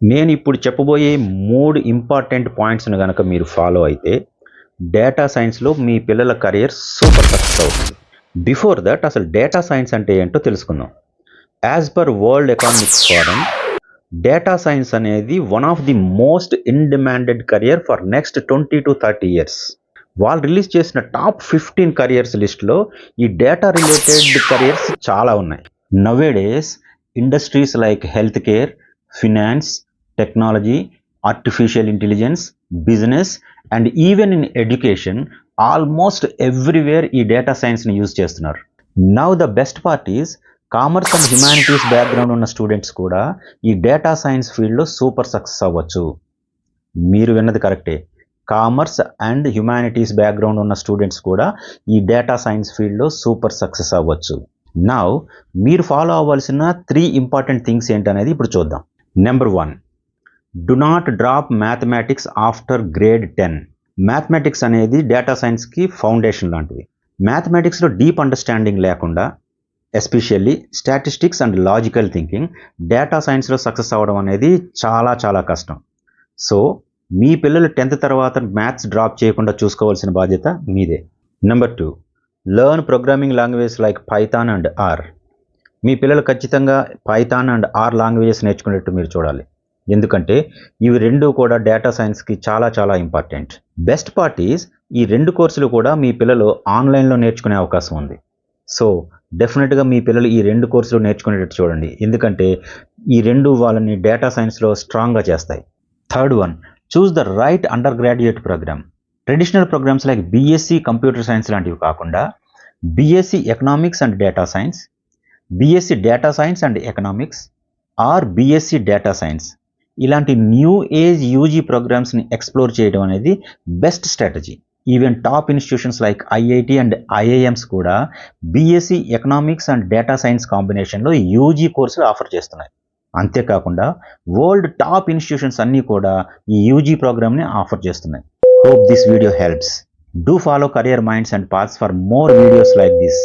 నేను ఇప్పుడు చెప్పబోయే 3 ఇంపార్టెంట్ పాయింట్స్‌ని గనక మీరు ఫాలో అయితే డేటా సైన్స్‌లో మీ పిల్లల కెరియర్ సూపర్ సక్సెస్ అవుతుంది. బిఫోర్ దట్ అసలు డేటా సైన్స్ అంటే ఏంటో తెలుసుకుందాం. As per world economic forum data science అనేది one of the most in demanded career for next 20-30 years. వాళ్ళు రిలీజ్ చేసిన టాప్ 15 కెరియర్స్ లిస్ట్లో ఈ డేటా రిలేటెడ్ కెరియర్స్ చాలా ఉన్నాయి. Nowadays industries like health care, finance, technology, artificial intelligence, business and even in education almost everywhere ఈ data సైన్స్ని use చేస్తున్నారు. Now the best part is commerce and humanities background ఉన్న students కూడా ఈ data science ఫీల్డ్లో super success అవ్వచ్చు. మీరు విన్నది కరెక్టే. కామర్స్ అండ్ హ్యుమానిటీస్ బ్యాక్గ్రౌండ్ ఉన్న స్టూడెంట్స్ కూడా ఈ డేటా సైన్స్ ఫీల్డ్లో సూపర్ సక్సెస్ అవ్వచ్చు. నౌ మీరు ఫాలో అవ్వాల్సిన 3 ఇంపార్టెంట్ థింగ్స్ ఏంటనేది ఇప్పుడు చూద్దాం. Number 1, do not drop mathematics after grade 10. Mathematics అనేది డేటా సైన్స్కి ఫౌండేషన్ లాంటిది. మ్యాథమెటిక్స్లో డీప్ అండర్స్టాండింగ్ లేకుండా, especially statistics and logical thinking, data సైన్స్లో సక్సెస్ అవ్వడం అనేది చాలా చాలా కష్టం. సో మీ పిల్లలు 10th తర్వాత మ్యాథ్స్ డ్రాప్ చేయకుండా చూసుకోవాల్సిన బాధ్యత మీదే. Number 2, learn programming language like Python and R. మీ పిల్లలు ఖచ్చితంగా పైథాన్ అండ్ ఆర్ లాంగ్వేజెస్ నేర్చుకునేట్టు మీరు చూడాలి. ఎందుకంటే ఇవి రెండు కూడా డేటా సైన్స్కి చాలా చాలా ఇంపార్టెంట్. బెస్ట్ పార్ట్ ఈజ్ ఈ 2 కోర్సులు కూడా మీ పిల్లలు ఆన్లైన్లో నేర్చుకునే అవకాశం ఉంది. సో డెఫినెట్గా మీ పిల్లలు ఈ 2 కోర్సులు నేర్చుకునేటట్టు చూడండి. ఎందుకంటే ఈ 2 వాళ్ళని డేటా సైన్స్లో స్ట్రాంగ్గా చేస్తాయి. Third one, choose the right undergraduate program. Traditional programs like BSc computer science లాంటివి కాకుండా BSc economics and data science, BSc data science and economics or BSc data science ఇలాంటి న్యూ ఏజ్ యూజీ ప్రోగ్రామ్స్ని explore చేయడం అనేది best strategy. Even top institutions like IIT and IIMs కూడా BSc economics and data science కాంబినేషన్లో UG కోర్సులు offer చేస్తున్నాయి. అంతేకాకుండా world top institutions అన్నీ కూడా ఈ యూజీ ప్రోగ్రామ్ని ఆఫర్ చేస్తున్నాయి. Hope this video helps. Do follow Career Minds and Paths for more videos like this.